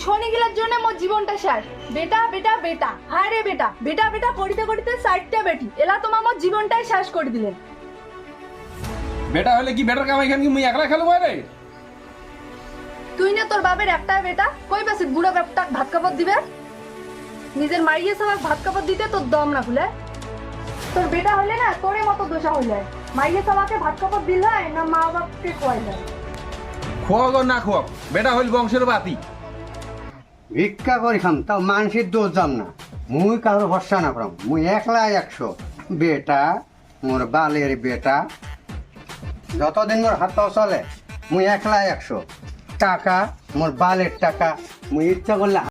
শনিগুলার জন্য মোর জীবনটা শেষ। বেটা বেটা বেটা, হায় রে বেটা, বেটা বেটা করিতে করিতে 4টা বেটি, এলা তোমার মোর জীবনটাই শেষ করে দিলেন। বেটা হলে কি বেটার কামাই খান কি মুই একলা খেলো রে? তুই না তোর বাপের একটা বেটা, কই পাছিস বুড়ো বাপটা ভাত কাপড় দিবে? নিজের মারিয়ে সবাই ভাত কাপড় দিতে তোর দম না খুলে। তোর বেটা হইলে না তোরে মতো দোষা হইলে, মাইয়ে সবাকে ভাত কাপড় দিল না মা বাপকে খোয়াইলে। খোয়াক না খোয়াক, বেটা হইল বংশের বাতি। ভিক্ষা করি খাম তাও মানুষের দোষ যাম না, মুই কারো ভরসা না করাম, মুই একলা 100। বেটা মোর বালের বেটা, যতদিন মোর হাত পাও চলে মুই একলা 100। টাকা মোর বালের টাকা, মুই ইচ্ছা করলে